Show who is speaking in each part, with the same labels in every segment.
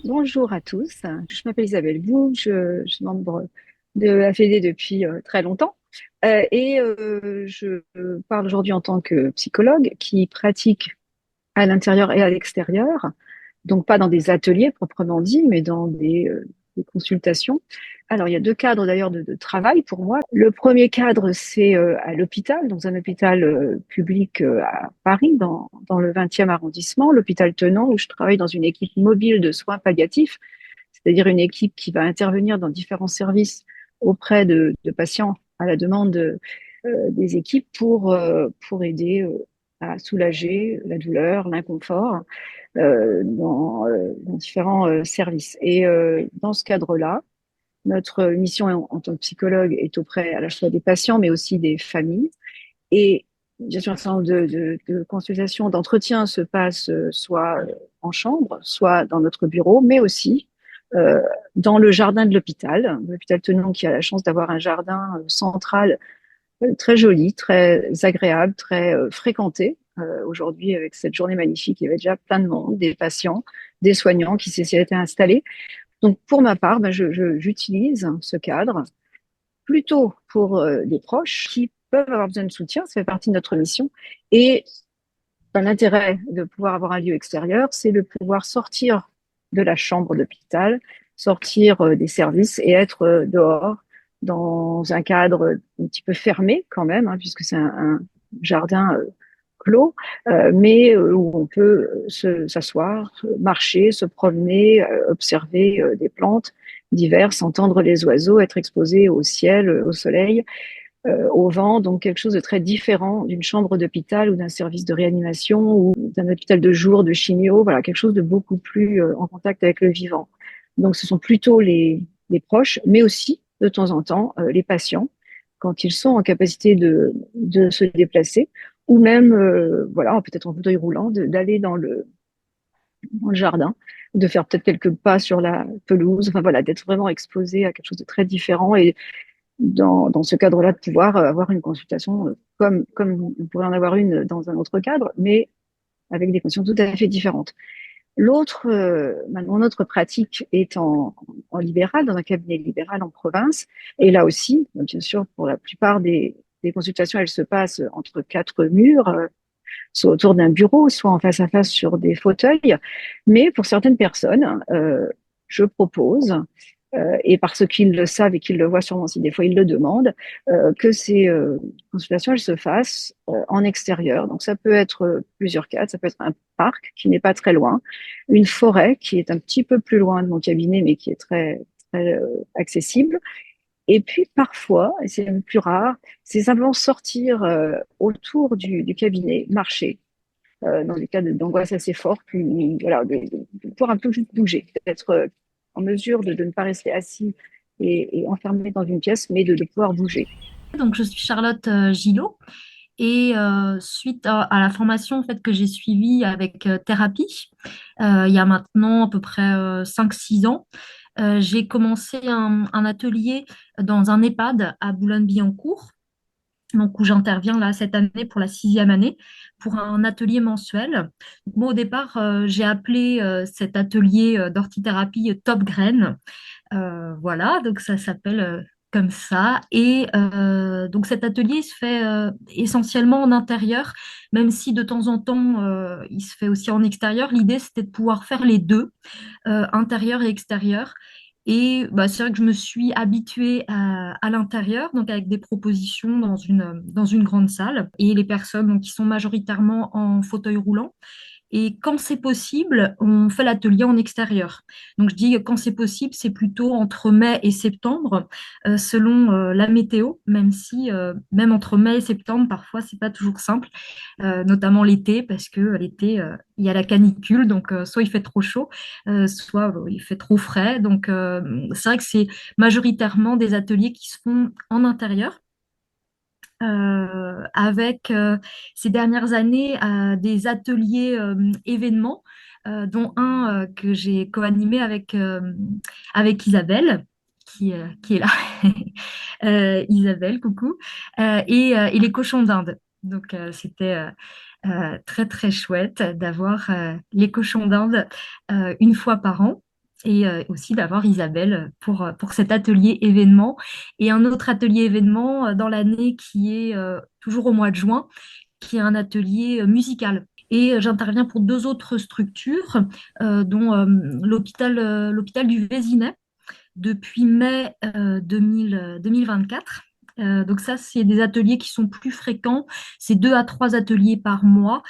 Speaker 1: Bonjour à tous, je m'appelle Isabelle Bou, je suis membre de la Fédé depuis très longtemps je parle aujourd'hui en tant que psychologue qui pratique à l'intérieur et à l'extérieur, donc pas dans des ateliers proprement dit, mais dans des consultations. Alors il y a deux cadres d'ailleurs de travail pour moi. Le premier cadre, c'est à l'hôpital, dans un hôpital public à Paris, dans le 20e arrondissement, l'hôpital Tenon, où je travaille dans une équipe mobile de soins palliatifs, c'est-à-dire une équipe qui va intervenir dans différents services auprès de patients à la demande des équipes pour aider à soulager la douleur, l'inconfort dans différents services. Dans ce cadre-là, notre mission en tant que psychologue est auprès à la fois des patients, mais aussi des familles. Et bien sûr, un certain nombre de consultations, d'entretiens se passent soit en chambre, soit dans notre bureau, mais aussi euh, dans le jardin de l'hôpital Tenon, qui a la chance d'avoir un jardin central très joli, très agréable, très fréquenté. Aujourd'hui, avec cette journée magnifique, il y avait déjà plein de monde, des patients, des soignants qui s'y étaient installés. Donc, pour ma part, ben, j'utilise ce cadre plutôt pour des proches qui peuvent avoir besoin de soutien, ça fait partie de notre mission. Et ben, l'intérêt de pouvoir avoir un lieu extérieur, c'est de pouvoir sortir de la chambre d'hôpital, sortir des services et être dehors dans un cadre un petit peu fermé quand même, hein, puisque c'est un jardin clos, mais où on peut s'asseoir, marcher, se promener, observer des plantes diverses, entendre les oiseaux, être exposé au ciel, au soleil, au vent, donc quelque chose de très différent d'une chambre d'hôpital ou d'un service de réanimation ou d'un hôpital de jour, de chimio, voilà, quelque chose de beaucoup plus en contact avec le vivant. Donc ce sont plutôt les proches, mais aussi de temps en temps les patients, quand ils sont en capacité de se déplacer, ou même, voilà, peut-être en fauteuil roulant, d'aller dans le jardin, de faire peut-être quelques pas sur la pelouse, enfin voilà, d'être vraiment exposé à quelque chose de très différent et dans ce cadre-là, de pouvoir avoir une consultation comme on pourrait en avoir une dans un autre cadre, mais avec des conditions tout à fait différentes. Maintenant, notre pratique est en libéral, dans un cabinet libéral en province. Et là aussi, bien sûr, pour la plupart des consultations, elles se passent entre quatre murs, soit autour d'un bureau, soit en face à face sur des fauteuils. Mais pour certaines personnes, je propose, et parce qu'ils le savent et qu'ils le voient sûrement si des fois ils le demandent, que ces consultations elles se fassent en extérieur. Donc ça peut être plusieurs cas, ça peut être un parc qui n'est pas très loin, une forêt qui est un petit peu plus loin de mon cabinet mais qui est très accessible. Et puis parfois, et c'est même plus rare, c'est simplement sortir autour du cabinet, marcher, dans des cas d'angoisse assez fort, puis voilà, de pouvoir un peu juste bouger, d'être en mesure de ne pas rester assis et enfermé dans une pièce, mais de pouvoir bouger.
Speaker 2: Donc, je suis Charlotte Gillot et suite à la formation en fait, que j'ai suivie avec Thérapie, il y a maintenant à peu près 5-6 ans, j'ai commencé un atelier dans un EHPAD à Boulogne-Billancourt, donc où j'interviens là cette année pour la 6e année pour un atelier mensuel. Donc, moi, au départ, j'ai appelé cet atelier d'orthithérapie Top Graine. Voilà, donc ça s'appelle comme ça. Et donc cet atelier se fait essentiellement en intérieur, même si de temps en temps il se fait aussi en extérieur. L'idée, c'était de pouvoir faire les deux, intérieur et extérieur. Et bah, c'est vrai que je me suis habituée à l'intérieur, donc avec des propositions dans une grande salle. Et les personnes donc, qui sont majoritairement en fauteuil roulant. Et quand c'est possible, on fait l'atelier en extérieur. Donc je dis que quand c'est possible, c'est plutôt entre mai et septembre, selon la météo, même si même entre mai et septembre, parfois c'est pas toujours simple, notamment l'été, parce que l'été, il y a la canicule, donc soit il fait trop chaud, soit il fait trop frais. Donc c'est vrai que c'est majoritairement des ateliers qui se font en intérieur avec ces dernières années des ateliers événements, dont un que j'ai co-animé avec Isabelle, qui est là. Isabelle, coucou. Et les cochons d'Inde. Donc, c'était très, très chouette d'avoir les cochons d'Inde une fois par an. et aussi d'avoir Isabelle pour cet atelier événement. Et un autre atelier événement dans l'année qui est toujours au mois de juin, qui est un atelier musical. Et j'interviens pour deux autres structures, dont l'hôpital du Vésinet depuis mai 2024. Donc ça, c'est des ateliers qui sont plus fréquents. C'est 2 à 3 ateliers par mois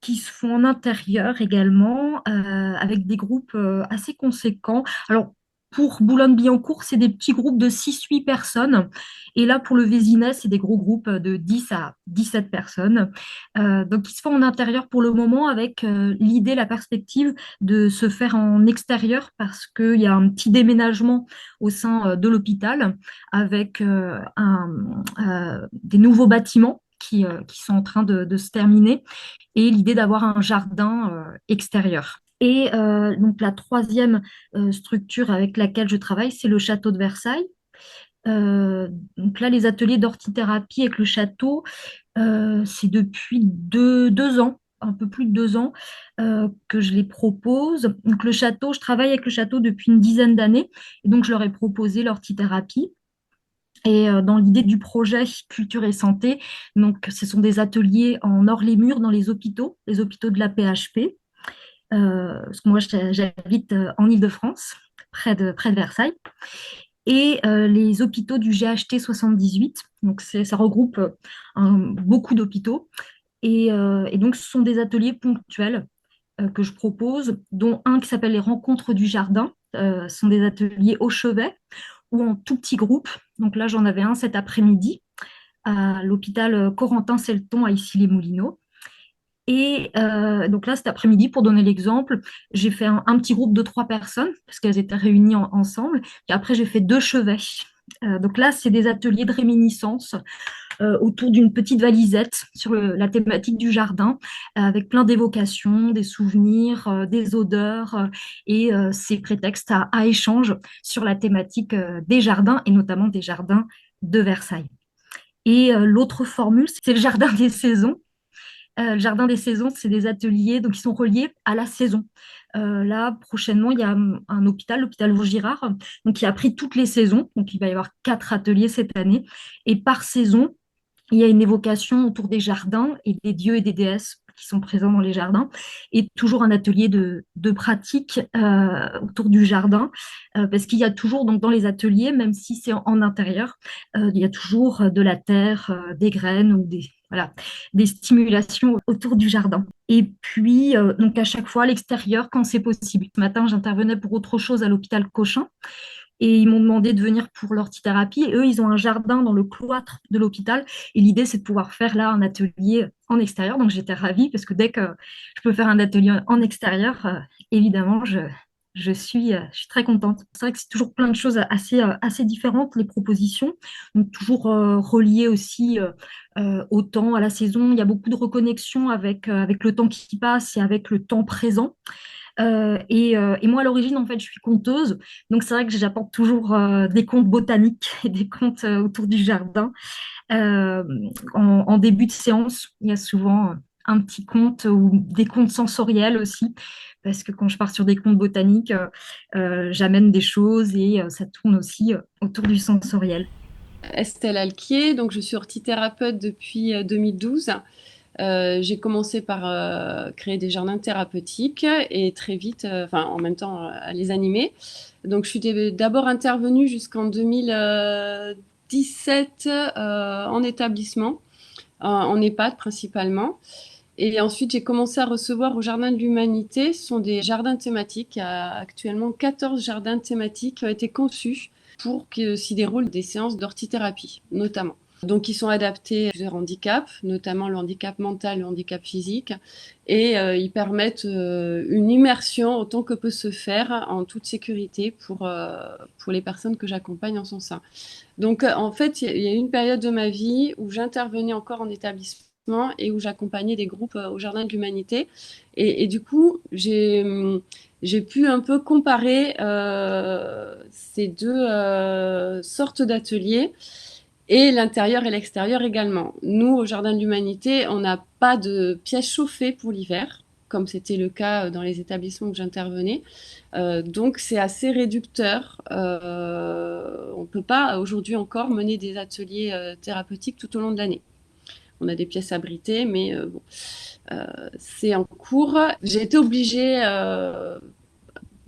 Speaker 2: qui se font en intérieur également, avec des groupes assez conséquents. Alors, pour Boulogne-Billancourt, c'est des petits groupes de 6 8 personnes. Et là, pour le Vésinet, c'est des gros groupes de 10 à 17 personnes. Donc, ils se font en intérieur pour le moment avec l'idée, la perspective de se faire en extérieur parce qu'il y a un petit déménagement au sein de l'hôpital avec des nouveaux bâtiments qui sont en train de se terminer et l'idée d'avoir un jardin extérieur. Et donc la troisième structure avec laquelle je travaille, c'est le château de Versailles. Donc là, les ateliers d'orthithérapie avec le château, c'est depuis 2 ans, un peu plus de 2 ans, que je les propose. Donc le château, je travaille avec le château depuis une dizaine d'années, et donc je leur ai proposé l'orthithérapie. Et dans l'idée du projet Culture et Santé, donc ce sont des ateliers en hors-les-murs dans les hôpitaux de la PHP. Parce que moi, j'habite en Île-de-France, près de Versailles, et les hôpitaux du GHT 78. Donc ça regroupe beaucoup d'hôpitaux. Et donc, ce sont des ateliers ponctuels que je propose, dont un qui s'appelle les Rencontres du Jardin. Ce sont des ateliers au chevet ou en tout petit groupe. Donc là, j'en avais un cet après-midi à l'hôpital Corentin-Selton à Issy-les-Moulineaux. Et donc là, cet après-midi, pour donner l'exemple, j'ai fait un petit groupe de 3 personnes parce qu'elles étaient réunies ensemble. Et après, j'ai fait 2 chevets. Donc là, c'est des ateliers de réminiscence autour d'une petite valisette sur la thématique du jardin, avec plein d'évocations, des souvenirs, des odeurs, et ces prétextes à échange sur la thématique des jardins, et notamment des jardins de Versailles. Et l'autre formule, c'est le jardin des saisons. Le jardin des saisons, c'est des ateliers donc, qui sont reliés à la saison. Là, prochainement, il y a l'hôpital Vaugirard, donc, qui a pris toutes les saisons. Donc, il va y avoir 4 ateliers cette année. Et par saison, il y a une évocation autour des jardins et des dieux et des déesses qui sont présents dans les jardins, et toujours un atelier de pratique autour du jardin, parce qu'il y a toujours, donc dans les ateliers, même si c'est en intérieur, il y a toujours de la terre, des graines ou voilà, des stimulations autour du jardin. Et puis, donc à chaque fois, à l'extérieur, quand c'est possible. Ce matin, j'intervenais pour autre chose à l'hôpital Cochin, et ils m'ont demandé de venir pour l'orthithérapie. Et eux, ils ont un jardin dans le cloître de l'hôpital. Et l'idée, c'est de pouvoir faire là un atelier en extérieur. Donc, j'étais ravie parce que dès que je peux faire un atelier en extérieur, évidemment, je suis très contente. C'est vrai que c'est toujours plein de choses assez différentes, les propositions. Donc, toujours reliées aussi au temps, à la saison. Il y a beaucoup de reconnexion avec le temps qui passe et avec le temps présent. Et moi, à l'origine, en fait, je suis conteuse. Donc, c'est vrai que j'apporte toujours des contes botaniques et des contes autour du jardin. Euh, en début de séance, il y a souvent un petit conte ou des contes sensoriels aussi. Parce que quand je pars sur des contes botaniques, j'amène des choses et ça tourne aussi autour du sensoriel.
Speaker 3: Estelle Alquier, donc je suis orthithérapeute depuis 2012. J'ai commencé par créer des jardins thérapeutiques et très vite, enfin en même temps, à les animer. Donc je suis d'abord intervenue jusqu'en 2017 en établissement, en EHPAD principalement. Et ensuite, j'ai commencé à recevoir au Jardin de l'Humanité. Ce sont des jardins thématiques. Il y a actuellement 14 jardins thématiques qui ont été conçus pour que s'y déroulent des séances d'orthithérapie, notamment. Donc, ils sont adaptés à plusieurs handicaps, notamment le handicap mental, le handicap physique, et ils permettent une immersion autant que peut se faire en toute sécurité pour les personnes que j'accompagne en son sein. Donc, en fait, il y a eu une période de ma vie où j'intervenais encore en établissement et où j'accompagnais des groupes au Jardin de l'Humanité. Et du coup, j'ai pu un peu comparer ces deux sortes d'ateliers et l'intérieur et l'extérieur également. Nous, au Jardin de l'Humanité, on n'a pas de pièces chauffées pour l'hiver. comme c'était le cas dans les établissements où j'intervenais. Donc c'est assez réducteur. On ne peut pas aujourd'hui encore mener des ateliers thérapeutiques tout au long de l'année. On a des pièces abritées, mais bon, c'est en cours. J'ai été obligée,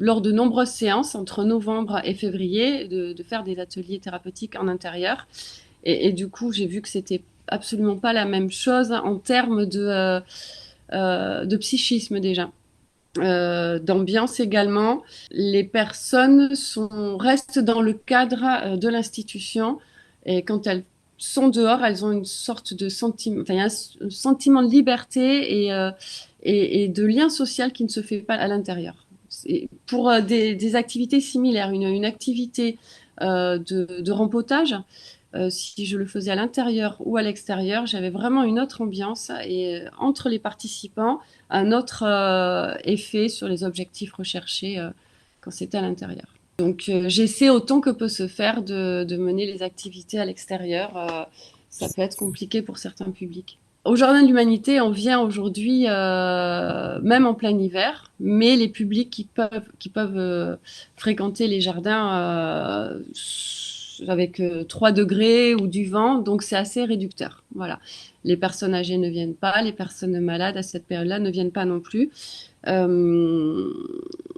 Speaker 3: lors de nombreuses séances, entre novembre et février, de faire des ateliers thérapeutiques en intérieur. Et du coup, j'ai vu que c'était absolument pas la même chose en termes de psychisme déjà. D'ambiance également. Les personnes restent dans le cadre de l'institution et quand elles sont dehors, elles ont une sorte de sentiment, enfin, il y a un sentiment de liberté et de lien social qui ne se fait pas à l'intérieur. Pour des activités similaires, une activité de rempotage, si je le faisais à l'intérieur ou à l'extérieur, j'avais vraiment une autre ambiance et entre les participants, un autre effet sur les objectifs recherchés quand c'était à l'intérieur. Donc j'essaie autant que peut se faire de mener les activités à l'extérieur. Ça peut être compliqué pour certains publics. Au Jardin de l'Humanité, on vient aujourd'hui, même en plein hiver, mais les publics qui peuvent fréquenter les jardins avec 3 degrés ou du vent, donc c'est assez réducteur. Voilà. Les personnes âgées ne viennent pas, les personnes malades à cette période-là ne viennent pas non plus. Euh,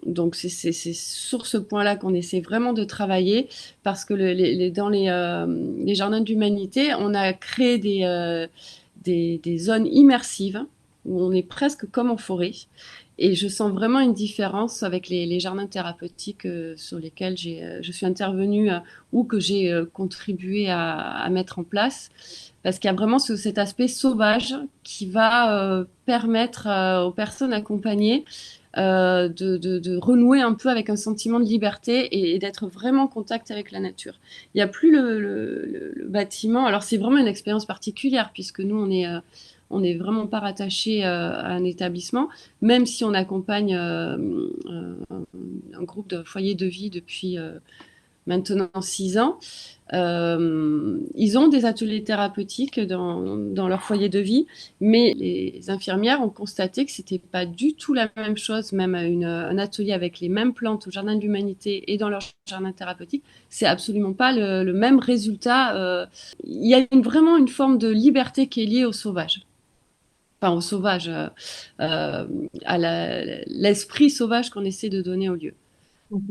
Speaker 3: donc c'est sur ce point-là qu'on essaie vraiment de travailler parce que dans les jardins d'humanité, on a créé des zones immersives où on est presque comme en forêt. Et je sens vraiment une différence avec les jardins thérapeutiques sur lesquels je suis intervenue ou que j'ai contribué à mettre en place. Parce qu'il y a vraiment cet aspect sauvage qui va permettre aux personnes accompagnées de renouer un peu avec un sentiment de liberté et d'être vraiment en contact avec la nature. Il n'y a plus le bâtiment. Alors c'est vraiment une expérience particulière puisque nous on n'est vraiment pas rattaché à un établissement, même si on accompagne un groupe de foyers de vie depuis maintenant 6 ans. Ils ont des ateliers thérapeutiques dans leur foyer de vie, mais les infirmières ont constaté que c'était pas du tout la même chose, même un atelier avec les mêmes plantes au Jardin de l'Humanité et dans leur jardin thérapeutique, c'est absolument pas le même résultat. Il y a vraiment une forme de liberté qui est liée au sauvage. Enfin, au sauvage, à l'esprit sauvage qu'on essaie de donner au lieu.
Speaker 4: Ok,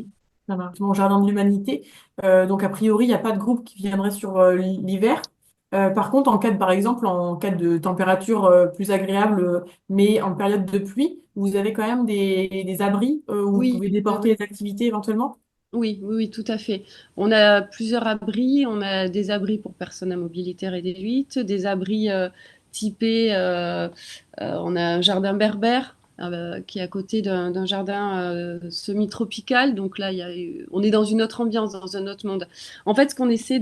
Speaker 4: ça marche. Bon, Jardin de l'Humanité, donc a priori, il n'y a pas de groupe qui viendrait sur l'hiver. Par contre, par exemple, en cas de température plus agréable, mais en période de pluie, vous avez quand même des abris où vous
Speaker 3: Oui,
Speaker 4: pouvez
Speaker 3: oui,
Speaker 4: déporter
Speaker 3: oui.
Speaker 4: les activités éventuellement?
Speaker 3: Oui, oui, oui, tout à fait. On a plusieurs abris. On a des abris pour personnes à mobilité réduite, des abris typés. On a un jardin berbère qui est à côté d'un jardin semi-tropical. Donc là, on est dans une autre ambiance, dans un autre monde. En fait, ce qu'on essaie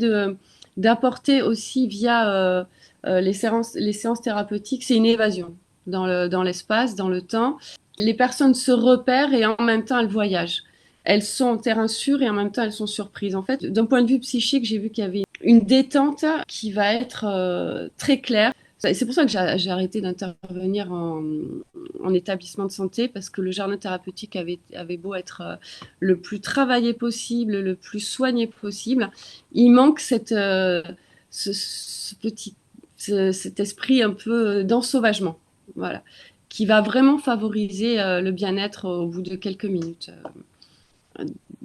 Speaker 3: d'apporter aussi via les séances thérapeutiques, c'est une évasion dans l'espace, dans le temps. Les personnes se repèrent et en même temps, elles voyagent. Elles sont en terrain sûr et en même temps, elles sont surprises. En fait, d'un point de vue psychique, j'ai vu qu'il y avait une détente qui va être très claire. C'est pour ça que j'ai arrêté d'intervenir en établissement de santé parce que le jardin thérapeutique avait beau être le plus travaillé possible, le plus soigné possible, il manque cet esprit un peu d'ensauvagement. Voilà, qui va vraiment favoriser le bien-être au bout de quelques minutes.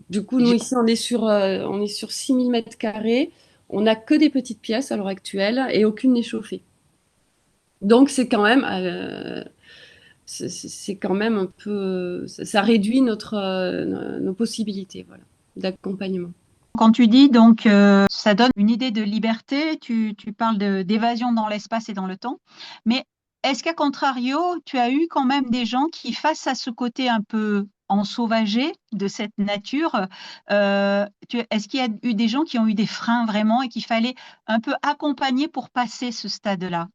Speaker 3: Du coup, nous, ici, on est sur 6000 mètres carrés. On n'a que des petites pièces à l'heure actuelle et aucune n'est chauffée. Donc, c'est quand même un peu, ça réduit nos possibilités, voilà, d'accompagnement.
Speaker 5: Quand tu dis donc ça donne une idée de liberté, tu parles d'évasion dans l'espace et dans le temps, mais est-ce qu'à contrario, tu as eu quand même des gens qui, face à ce côté un peu ensauvagé de cette nature, est-ce qu'il y a eu des gens qui ont eu des freins vraiment et qu'il fallait un peu accompagner pour passer ce stade-là?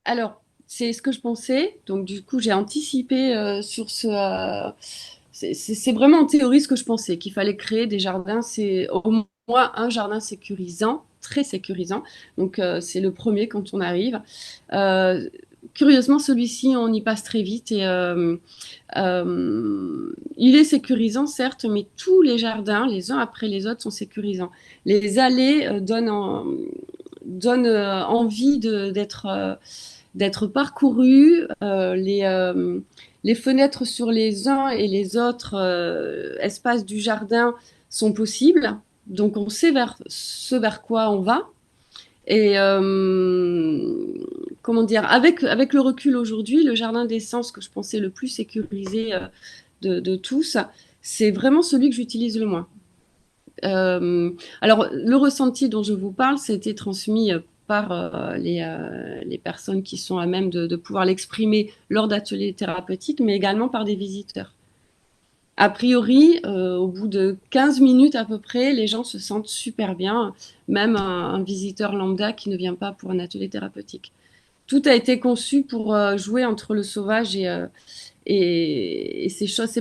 Speaker 3: Alors, c'est ce que je pensais. Donc, du coup, j'ai anticipé sur ce. C'est vraiment en théorie ce que je pensais, qu'il fallait créer des jardins. C'est au moins un jardin sécurisant, très sécurisant. Donc, c'est le premier quand on arrive. Euh, curieusement, celui-ci, on y passe très vite et il est sécurisant, certes, mais tous les jardins, les uns après les autres, sont sécurisants. Les allées donnent envie d'être parcourus. Les fenêtres sur les uns et les autres espaces du jardin sont possibles. Donc, on sait ce vers quoi on va. Et comment dire, avec le recul aujourd'hui, le jardin d'essence que je pensais le plus sécurisé de tous, c'est vraiment celui que j'utilise le moins. Alors, le ressenti dont je vous parle, c'était transmis par les personnes qui sont à même de pouvoir l'exprimer lors d'ateliers thérapeutiques, mais également par des visiteurs. A priori, au bout de 15 minutes à peu près, les gens se sentent super bien, même un visiteur lambda qui ne vient pas pour un atelier thérapeutique. Tout a été conçu pour jouer entre le sauvage et ces choses.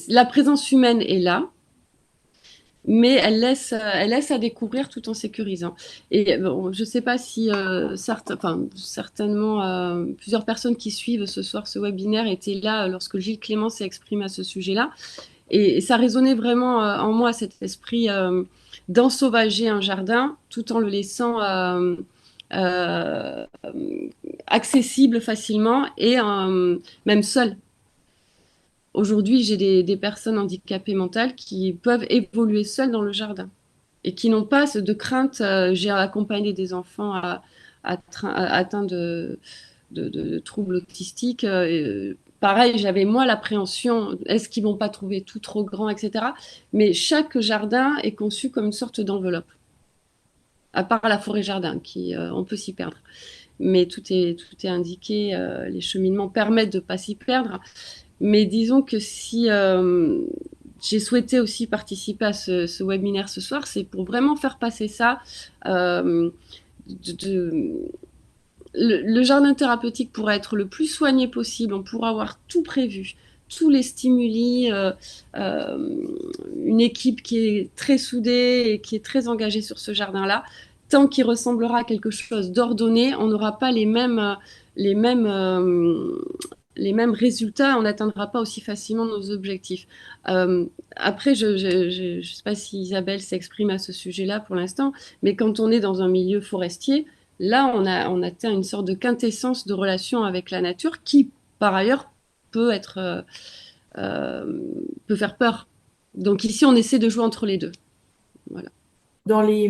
Speaker 3: La présence humaine est là, mais elle laisse à découvrir tout en sécurisant. Et bon, je ne sais pas si certainement plusieurs personnes qui suivent ce soir ce webinaire étaient là lorsque Gilles Clément s'est exprimé à ce sujet-là. Et ça résonnait vraiment en moi, cet esprit d'ensauvager un jardin tout en le laissant accessible facilement et même seul. Aujourd'hui, j'ai des personnes handicapées mentales qui peuvent évoluer seules dans le jardin et qui n'ont pas de crainte. J'ai accompagné des enfants atteints de troubles autistiques. Pareil, j'avais moi l'appréhension, est-ce qu'ils vont pas trouver tout trop grand, etc. Mais chaque jardin est conçu comme une sorte d'enveloppe, à part la forêt-jardin, qui on peut s'y perdre. Mais tout est indiqué, les cheminements permettent de ne pas s'y perdre. Mais disons que si j'ai souhaité aussi participer à ce webinaire ce soir, c'est pour vraiment faire passer ça. Le jardin thérapeutique pourra être le plus soigné possible, on pourra avoir tout prévu, tous les stimuli, une équipe qui est très soudée et qui est très engagée sur ce jardin-là. Tant qu'il ressemblera à quelque chose d'ordonné, on n'aura pas les mêmes résultats, on n'atteindra pas aussi facilement nos objectifs. Après, je ne sais pas si Isabelle s'exprime à ce sujet-là pour l'instant, mais quand on est dans un milieu forestier, là, on atteint une sorte de quintessence de relation avec la nature qui, par ailleurs, peut faire peur. Donc ici, on essaie de jouer entre les deux. Voilà.
Speaker 4: Dans les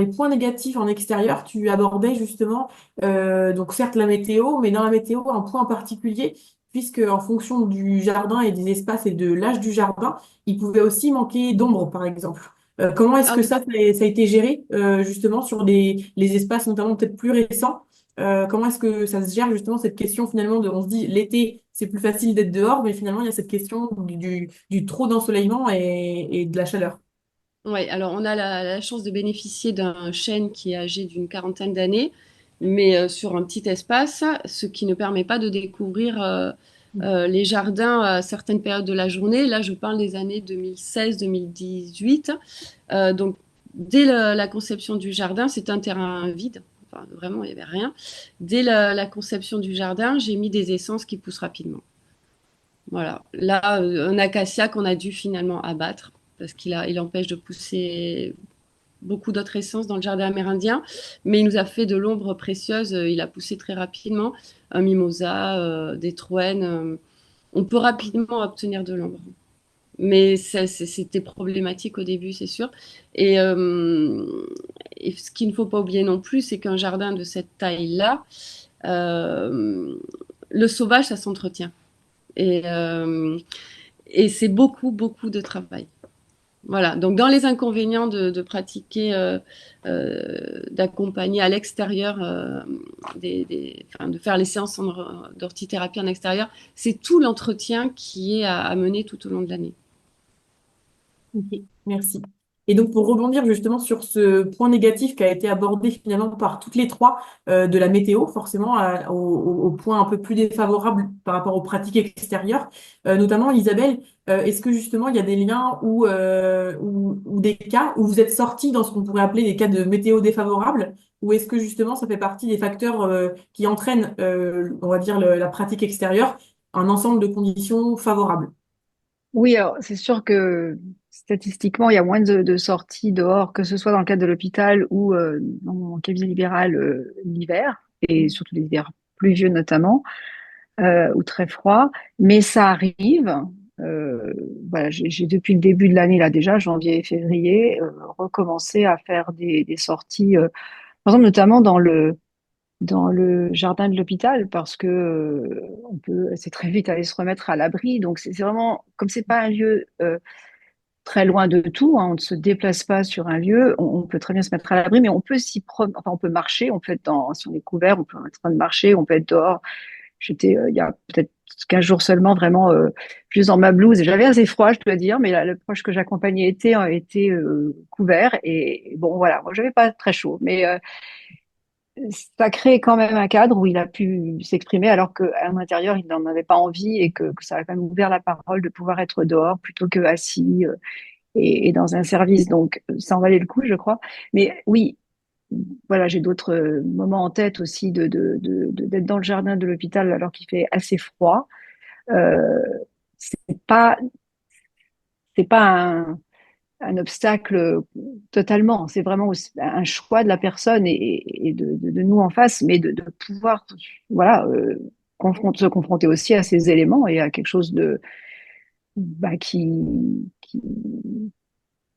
Speaker 4: points négatifs en extérieur, tu abordais justement, donc certes la météo, mais dans la météo, un point en particulier, puisque en fonction du jardin et des espaces et de l'âge du jardin, il pouvait aussi manquer d'ombre, par exemple. Comment est-ce
Speaker 3: Ah
Speaker 4: que
Speaker 3: oui.
Speaker 4: ça a été géré, justement, sur les espaces notamment peut-être plus récents? Comment est-ce que ça se gère justement cette question finalement on se dit l'été, c'est plus facile d'être dehors, mais finalement il y a cette question du trop d'ensoleillement et de la chaleur.
Speaker 3: Oui, alors on a la chance de bénéficier d'un chêne qui est âgé d'une quarantaine d'années, mais sur un petit espace, ce qui ne permet pas de découvrir les jardins à certaines périodes de la journée. Là, je parle des années 2016-2018. Donc, dès la conception du jardin, c'est un terrain vide. Enfin, vraiment, il n'y avait rien. Dès la conception du jardin, j'ai mis des essences qui poussent rapidement. Voilà. Là, un acacia qu'on a dû finalement abattre parce il empêche de pousser beaucoup d'autres essences dans le jardin amérindien, mais il nous a fait de l'ombre précieuse. Il a poussé très rapidement. Un mimosa, des troènes. On peut rapidement obtenir de l'ombre. Mais c'était problématique au début, c'est sûr. Et ce qu'il ne faut pas oublier non plus, c'est qu'un jardin de cette taille-là, le sauvage, ça s'entretient. Et c'est beaucoup, beaucoup de travail. Voilà, donc dans les inconvénients de pratiquer, d'accompagner à l'extérieur, de faire les séances d'orthithérapie en extérieur, c'est tout l'entretien qui est à mener tout au long de l'année.
Speaker 4: Ok, merci. Et donc, pour rebondir justement sur ce point négatif qui a été abordé finalement par toutes les trois, de la météo, forcément, au point un peu plus défavorable par rapport aux pratiques extérieures, notamment Isabelle, est-ce que justement il y a des liens ou des cas où vous êtes sortis dans ce qu'on pourrait appeler des cas de météo défavorable, ou est-ce que justement ça fait partie des facteurs qui entraînent, on va dire, la pratique extérieure, un ensemble de conditions favorables?
Speaker 1: Oui, alors c'est sûr que statistiquement, il y a moins de sorties dehors, que ce soit dans le cadre de l'hôpital ou dans mon cabinet libéral l'hiver, et surtout les hivers pluvieux notamment, ou très froids. Mais ça arrive. Euh, voilà, j'ai depuis le début de l'année, là déjà, janvier et février, recommencé à faire des sorties, par exemple notamment dans le jardin de l'hôpital parce que on peut c'est très vite aller se remettre à l'abri. Donc c'est vraiment comme c'est pas un lieu très loin de tout, hein, on ne se déplace pas sur un lieu, on peut très bien se mettre à l'abri, mais on peut enfin on peut marcher, on peut être si on est couvert, on peut être en train de marcher, on peut être dehors. J'étais il y a peut-être 15 jours seulement vraiment juste dans ma blouse et j'avais assez froid, je dois dire, mais le proche que j'accompagnais était couvert et bon voilà, moi j'avais pas très chaud, mais ça crée quand même un cadre où il a pu s'exprimer alors qu'à l'intérieur, il n'en avait pas envie et que ça a quand même ouvert la parole de pouvoir être dehors plutôt que assis et dans un service. Donc, ça en valait le coup, je crois. Mais oui, voilà, j'ai d'autres moments en tête aussi d'être dans le jardin de l'hôpital alors qu'il fait assez froid. Euh, c'est pas, c'est pas un obstacle totalement. C'est vraiment un choix de la personne et de nous en face, mais de pouvoir, voilà, se confronter aussi à ces éléments et à quelque chose bah, qui,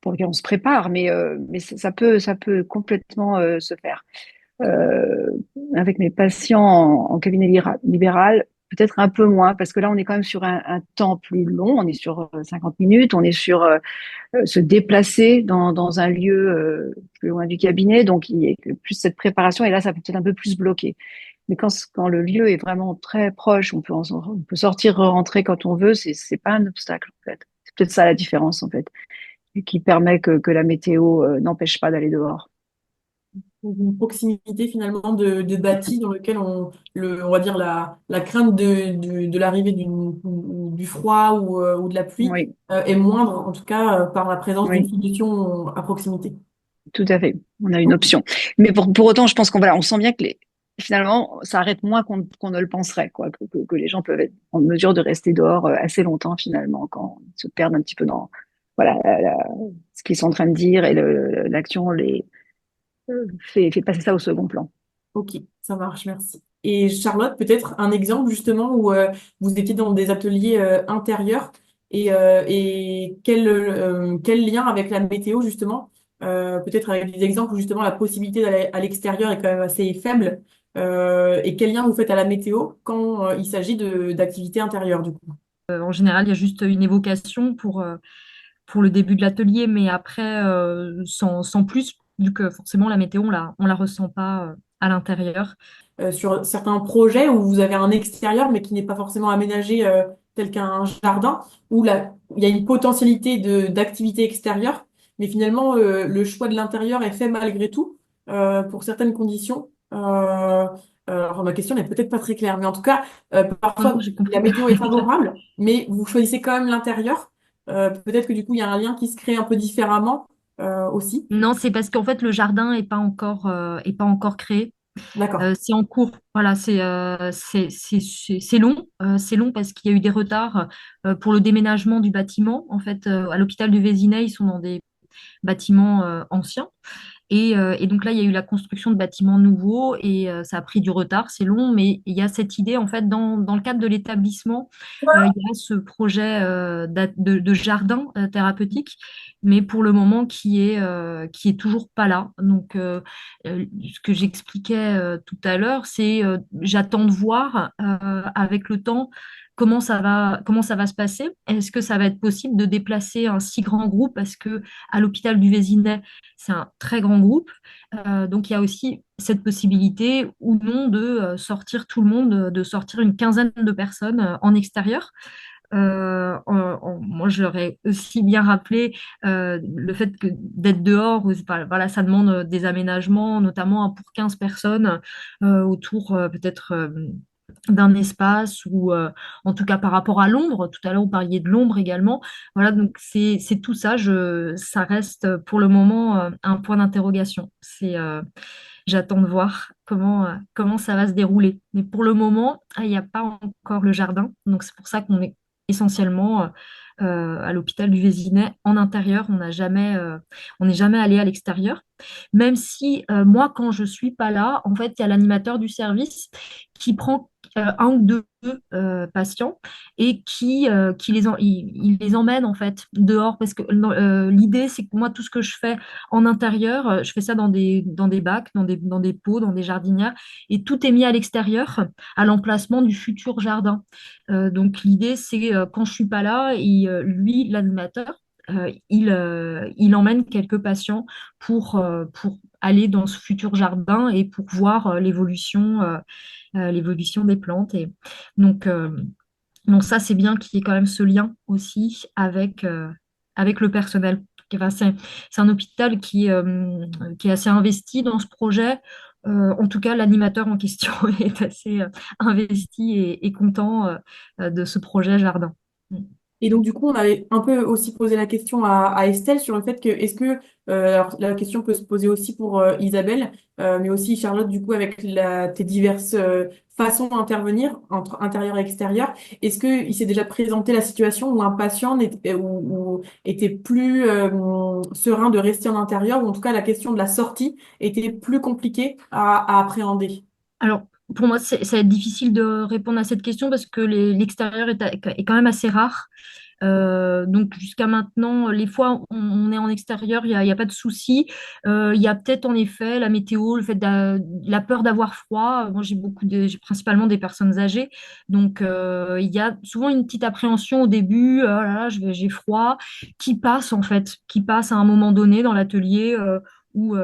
Speaker 1: pour lequel on se prépare, mais ça peut complètement se faire. Euh, Avec mes patients en cabinet libéral, peut-être un peu moins, parce que là, on est quand même sur un temps plus long, on est sur 50 minutes, on est sur se déplacer dans un lieu plus loin du cabinet. Donc, il y a plus cette préparation. Et là, ça peut être un peu plus bloqué. Mais quand le lieu est vraiment très proche, on peut sortir, rentrer quand on veut. C'est pas un obstacle, en fait. C'est peut-être ça la différence, en fait, et qui permet que la météo n'empêche pas d'aller dehors.
Speaker 4: Une proximité finalement de bâti dans lequel on va dire la crainte de l'arrivée du froid ou de la pluie
Speaker 1: Oui,
Speaker 4: est moindre, en tout cas par la présence d'une
Speaker 1: oui,
Speaker 4: solution à proximité.
Speaker 1: tout à fait. On a une
Speaker 4: Ok.
Speaker 1: option. Mais pour autant, je pense qu'on on sent bien que finalement, ça arrête moins qu'on ne le penserait, quoi, que les gens peuvent être en mesure de rester dehors assez longtemps, finalement, quand ils se perdent un petit peu dans, voilà, ce qu'ils sont en train de dire et l'action fait passer ça au second plan.
Speaker 4: Ok, ça marche, merci. Et Charlotte, peut-être un exemple justement où vous étiez dans des ateliers intérieurs et quel lien avec la météo justement, peut-être avec des exemples où justement la possibilité d'aller à l'extérieur est quand même assez faible et quel lien vous faites à la météo quand il s'agit d'activités intérieures du coup.
Speaker 2: En général, il y a juste une évocation pour le début de l'atelier, mais après, sans plus, vu que forcément la météo, on la ressent pas à l'intérieur.
Speaker 4: Sur certains projets où vous avez un extérieur mais qui n'est pas forcément aménagé tel qu'un jardin, où il y a une potentialité d'activité extérieure, mais finalement le choix de l'intérieur est fait malgré tout pour certaines conditions. Alors ma question n'est peut-être pas très claire, mais en tout cas,
Speaker 2: Non, non,
Speaker 4: parfois
Speaker 2: j'ai
Speaker 4: la
Speaker 2: compris.
Speaker 4: météo est favorable, mais vous choisissez quand même l'intérieur. Peut-être que du coup, il y a un lien qui se crée un peu différemment aussi.
Speaker 2: Non, c'est parce qu'en fait, le jardin est pas encore créé.
Speaker 4: D'accord.
Speaker 2: C'est en cours. Voilà, c'est long. C'est long parce qu'il y a eu des retards pour le déménagement du bâtiment. En fait, à l'hôpital du Vésinet, ils sont dans des bâtiments anciens. Et donc là, il y a eu la construction de bâtiments nouveaux et ça a pris du retard, c'est long, mais il y a cette idée, en fait, dans le cadre de l'établissement, il y a ce projet de jardin thérapeutique, mais pour le moment qui est toujours pas là. Donc, ce que j'expliquais tout à l'heure, c'est j'attends de voir avec le temps comment ça va se passer. Est-ce que ça va être possible de déplacer un si grand groupe parce que à l'hôpital du Vésinet, c'est un très grand groupe. Donc, il y a aussi cette possibilité ou non de sortir tout le monde, de sortir une quinzaine de personnes en extérieur. Moi, je leur ai aussi bien rappelé le fait que d'être dehors, voilà, ça demande des aménagements, notamment pour 15 personnes autour peut-être d'un espace ou en tout cas par rapport à l'ombre. Tout à l'heure, vous parliez de l'ombre également. Voilà, donc c'est tout ça. Ça reste pour le moment un point d'interrogation. J'attends de voir comment ça va se dérouler. Mais pour le moment, il n'y a pas encore le jardin. Donc c'est pour ça qu'on est essentiellement à l'hôpital du Vésinet en intérieur. On n'est jamais allé à l'extérieur. Même si moi, quand je suis pas là, en fait, il y a l'animateur du service qui prend un ou deux patients et il les emmène en fait dehors parce que l'idée c'est que moi tout ce que je fais en intérieur, je fais ça dans des bacs, dans des pots, dans des jardinières et tout est mis à l'extérieur à l'emplacement du futur jardin. Donc l'idée c'est quand je suis pas là, lui l'animateur il emmène quelques patients pour aller dans ce futur jardin et pour voir l'évolution des plantes. Et donc, euh, donc ça, c'est bien qu'il y ait quand même ce lien aussi avec le personnel. Enfin, c'est un hôpital qui est assez investi dans ce projet. En tout cas, l'animateur en question est assez investi et content de ce projet jardin.
Speaker 4: Et donc, du coup, on avait un peu aussi posé la question à Estelle sur le fait que, est-ce que, alors la question peut se poser aussi pour Isabelle, mais aussi Charlotte, du coup, avec tes diverses façons d'intervenir entre intérieur et extérieur, est-ce que il s'est déjà présenté la situation où un patient ou était plus serein de rester en intérieur, ou en tout cas la question de la sortie était plus compliquée à appréhender?
Speaker 2: Alors, pour moi, ça va être difficile de répondre à cette question parce que l'extérieur est quand même assez rare. Donc jusqu'à maintenant, les fois où on est en extérieur, il y a pas de souci. Il y a peut-être en effet la météo, le fait la peur d'avoir froid. Moi, j'ai principalement des personnes âgées, donc il y a souvent une petite appréhension au début. Oh là là, j'ai froid, qui passe en fait, qui passe à un moment donné dans l'atelier. Où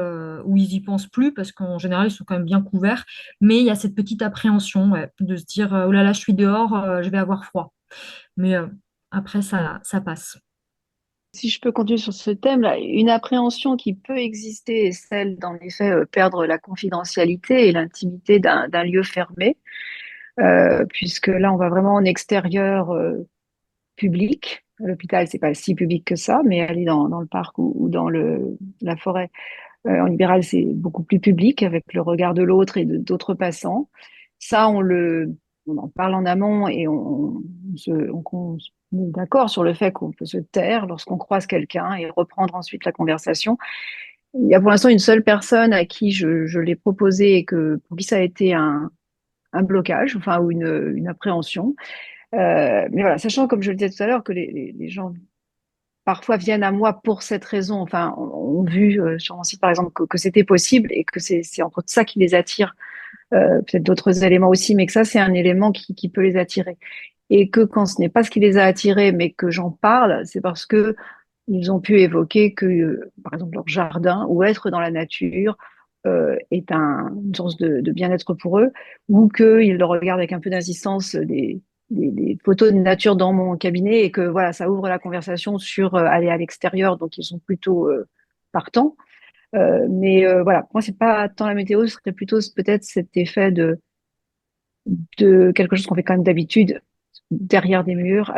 Speaker 2: ils y pensent plus parce qu'en général ils sont quand même bien couverts, mais il y a cette petite appréhension ouais, de se dire oh là là je suis dehors, je vais avoir froid. Mais après, ça passe.
Speaker 1: Si je peux continuer sur ce thème-là, une appréhension qui peut exister est celle d'en effet perdre la confidentialité et l'intimité d'un lieu fermé, puisque là on va vraiment en extérieur public. L'hôpital, c'est pas si public que ça, mais aller dans le parc ou dans la forêt. En libéral, c'est beaucoup plus public avec le regard de l'autre et d'autres passants. Ça, on en parle en amont et on est d'accord sur le fait qu'on peut se taire lorsqu'on croise quelqu'un et reprendre ensuite la conversation. Il y a pour l'instant une seule personne à qui je l'ai proposé et pour qui ça a été un blocage, enfin, ou une appréhension. Mais voilà, sachant, comme je le disais tout à l'heure, que les gens parfois viennent à moi pour cette raison, enfin, ont vu sur mon site par exemple que c'était possible et que c'est entre ça qui les attire, peut-être d'autres éléments aussi, mais que ça c'est un élément qui peut les attirer. Et que quand ce n'est pas ce qui les a attirés, mais que j'en parle, c'est parce que ils ont pu évoquer que, par exemple, leur jardin ou être dans la nature est une source de bien-être pour eux, ou qu'ils le regardent avec un peu d'insistance des photos de nature dans mon cabinet et que voilà, ça ouvre la conversation sur aller à l'extérieur, donc ils sont plutôt partants. Mais voilà, moi c'est pas tant la météo, ce serait plutôt peut-être cet effet de quelque chose qu'on fait quand même d'habitude derrière des murs,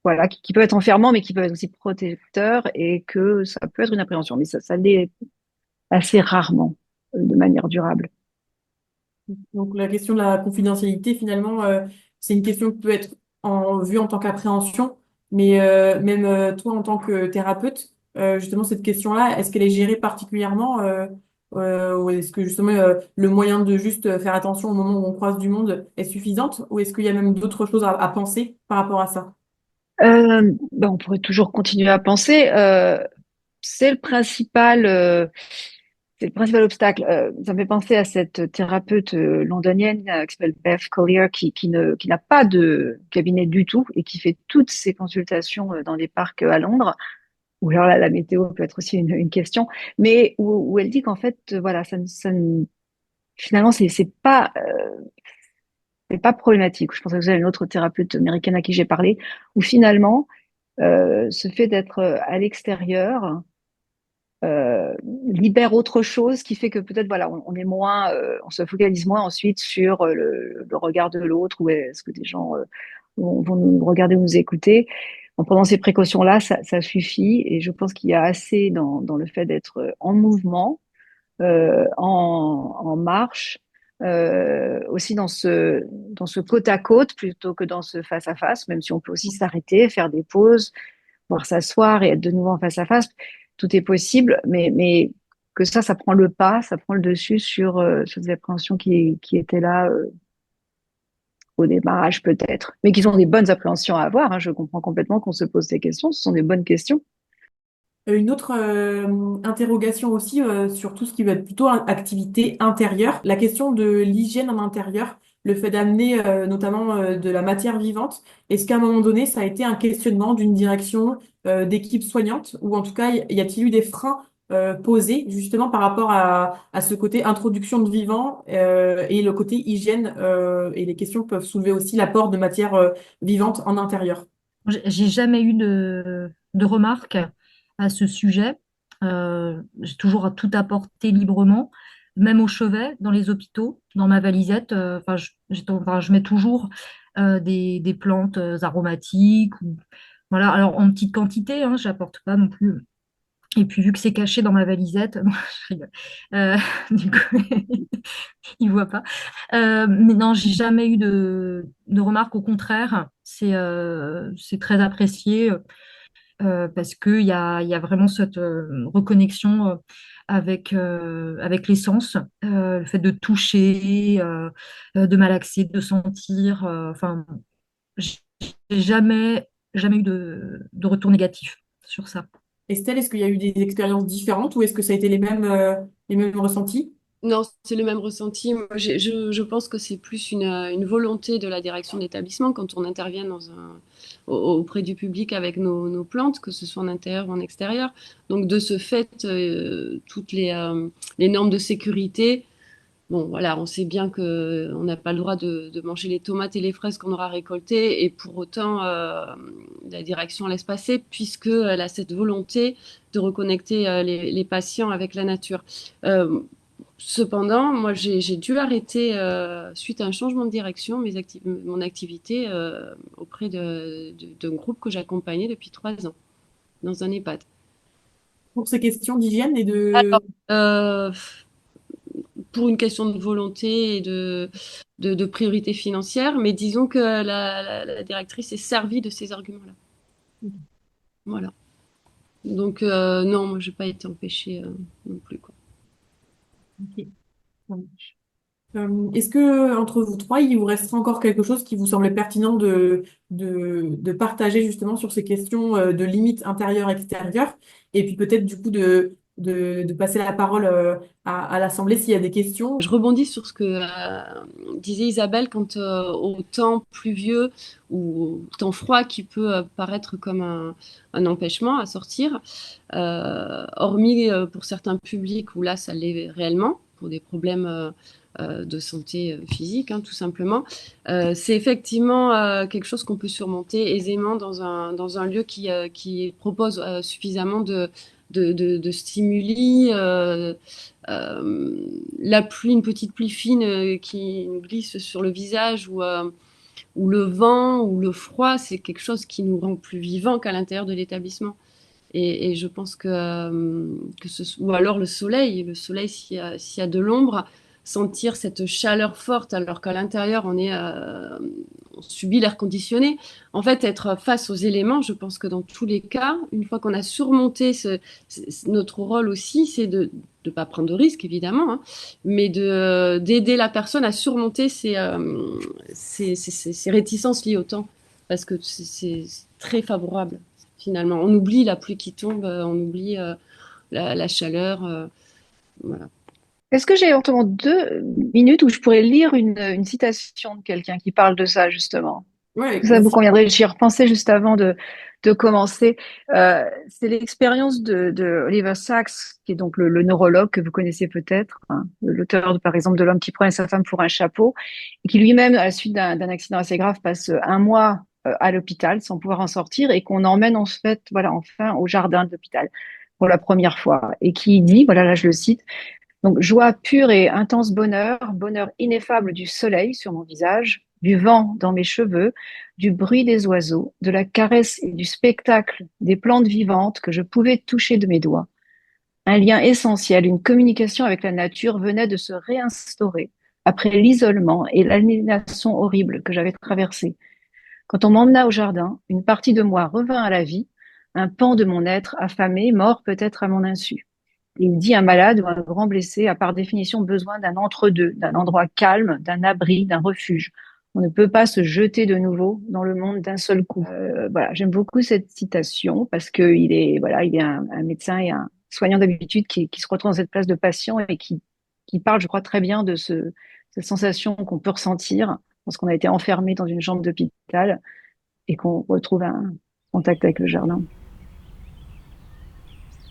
Speaker 1: voilà, qui peut être enfermant, mais qui peut être aussi protecteur et que ça peut être une appréhension, mais ça l'est assez rarement de manière durable.
Speaker 4: Donc la question de la confidentialité, finalement, c'est une question qui peut être vue en tant qu'appréhension, mais même toi, en tant que thérapeute, justement, cette question-là, est-ce qu'elle est gérée particulièrement ou est-ce que justement le moyen de juste faire attention au moment où on croise du monde est suffisante, ou est-ce qu'il y a même d'autres choses à penser par rapport à ça?
Speaker 1: Ben, on pourrait toujours continuer à penser. C'est le principal. C'est le principal obstacle. Ça me fait penser à cette thérapeute londonienne qui s'appelle Beth Collier, qui n'a pas de cabinet du tout et qui fait toutes ses consultations dans des parcs à Londres, où alors là, la météo peut être aussi une question, mais où elle dit qu'en fait, voilà, finalement, c'est pas problématique. Je pense que vous avez une autre thérapeute américaine à qui j'ai parlé, où finalement, ce fait d'être à l'extérieur, euh, libère autre chose qui fait que peut-être voilà, on est moins, on se focalise moins ensuite sur le regard de l'autre ou est-ce que des gens vont nous regarder ou nous écouter. En prenant ces précautions-là, ça suffit et je pense qu'il y a assez dans le fait d'être en mouvement, en marche, aussi dans ce côte à côte plutôt que dans ce face à face, même si on peut aussi s'arrêter, faire des pauses, pouvoir s'asseoir et être de nouveau en face à face. Tout est possible, mais que ça prend le pas, ça prend le dessus sur des appréhensions qui étaient là au démarrage peut-être, mais qui sont des bonnes appréhensions à avoir. Hein. Je comprends complètement qu'on se pose ces questions, ce sont des bonnes questions.
Speaker 4: Une autre interrogation aussi sur tout ce qui va être plutôt activité intérieure, la question de l'hygiène en intérieur, le fait d'amener notamment de la matière vivante. Est-ce qu'à un moment donné, ça a été un questionnement d'une direction d'équipe soignante ou en tout cas, y a-t-il eu des freins posés justement par rapport à ce côté introduction de vivant et le côté hygiène et les questions peuvent soulever aussi l'apport de matière vivante en intérieur?
Speaker 2: J'ai jamais eu de remarques à ce sujet. J'ai toujours tout apporté librement, même au chevet, dans les hôpitaux, dans ma valisette. Enfin, je mets toujours des plantes aromatiques. Voilà. Alors, en petite quantité, hein, j'apporte pas non plus. Et puis, vu que c'est caché dans ma valisette, non, je rigole. Du coup, il voit pas. Mais non, j'ai jamais eu de remarques. Au contraire, c'est très apprécié parce qu'il y a vraiment cette reconnexion avec les sens, le fait de toucher, de malaxer, de sentir. Enfin, j'ai jamais eu de retour négatif sur ça.
Speaker 4: Estelle, est-ce qu'il y a eu des expériences différentes ou est-ce que ça a été les mêmes ressentis?
Speaker 3: Non, c'est le même ressenti. Moi, je pense que c'est plus une volonté de la direction d'établissement quand on intervient auprès du public avec nos plantes, que ce soit en intérieur ou en extérieur. Donc, de ce fait, toutes les normes de sécurité, bon, voilà, on sait bien que on n'a pas le droit de manger les tomates et les fraises qu'on aura récoltées, et pour autant, la direction laisse passer puisqu'elle a cette volonté de reconnecter les patients avec la nature. Euh, Cependant, moi, j'ai dû arrêter, suite à un changement de direction, mon activité auprès d'un groupe que j'accompagnais depuis 3 ans, dans un EHPAD.
Speaker 4: Pour ces questions d'hygiène et
Speaker 3: Alors,
Speaker 4: de...
Speaker 3: euh, pour une question de volonté et de priorité financière, mais disons que la directrice est servie de ces arguments-là. Voilà. Donc, non, moi, j'ai pas été empêchée non plus, quoi.
Speaker 4: Ok, ça marche. Est-ce que entre vous trois, il vous resterait encore quelque chose qui vous semblait pertinent de partager justement sur ces questions de limites intérieures-extérieures et puis peut-être du coup de passer la parole à l'Assemblée s'il y a des questions?
Speaker 3: Je rebondis sur ce que disait Isabelle quant au temps pluvieux ou au temps froid qui peut paraître comme un empêchement à sortir, hormis pour certains publics où là ça l'est réellement, pour des problèmes de santé physique, hein, tout simplement. C'est effectivement quelque chose qu'on peut surmonter aisément dans un lieu qui propose suffisamment de stimuli. La pluie, une petite pluie fine qui nous glisse sur le visage ou le vent ou le froid, c'est quelque chose qui nous rend plus vivants qu'à l'intérieur de l'établissement. Et je pense ou alors le soleil s'il y a de l'ombre, sentir cette chaleur forte alors qu'à l'intérieur on subit l'air conditionné. En fait, être face aux éléments, je pense que dans tous les cas, une fois qu'on a surmonté notre rôle aussi, c'est de ne pas prendre de risques évidemment, hein, mais d'aider la personne à surmonter ses réticences liées au temps, parce que c'est très favorable finalement. On oublie la pluie qui tombe, on oublie la chaleur. Voilà.
Speaker 1: Est-ce que j'ai éventuellement 2 minutes où je pourrais lire une citation de quelqu'un qui parle de ça, justement?
Speaker 4: Ouais, avec
Speaker 1: Ça vous
Speaker 4: plaisir.
Speaker 1: conviendrait, j'y repensais juste avant de commencer. C'est l'expérience de Oliver Sacks, qui est donc le neurologue que vous connaissez peut-être, hein, l'auteur, par exemple, de L'homme qui prenait sa femme pour un chapeau, et qui lui-même, à la suite d'un accident assez grave, passe un mois à l'hôpital sans pouvoir en sortir, et qu'on emmène en fait, voilà, enfin, au jardin de l'hôpital. pour la première fois et qui dit, voilà, là je le cite, donc joie pure et intense bonheur, bonheur ineffable du soleil sur mon visage, du vent dans mes cheveux, du bruit des oiseaux, de la caresse et du spectacle des plantes vivantes que je pouvais toucher de mes doigts. Un lien essentiel, une communication avec la nature venait de se réinstaurer après l'isolement et l'aliénation horrible que j'avais traversée. Quand on m'emmena au jardin, une partie de moi revint à la vie, un pan de mon être affamé, mort peut-être à mon insu. Il dit un malade ou un grand blessé a par définition besoin d'un entre-deux, d'un endroit calme, d'un abri, d'un refuge. On ne peut pas se jeter de nouveau dans le monde d'un seul coup. Voilà, j'aime beaucoup cette citation parce que il est un médecin et un soignant d'habitude qui se retrouve dans cette place de patient et qui parle, je crois, très bien de cette sensation qu'on peut ressentir lorsqu'on a été enfermé dans une chambre d'hôpital et qu'on retrouve un contact avec le jardin.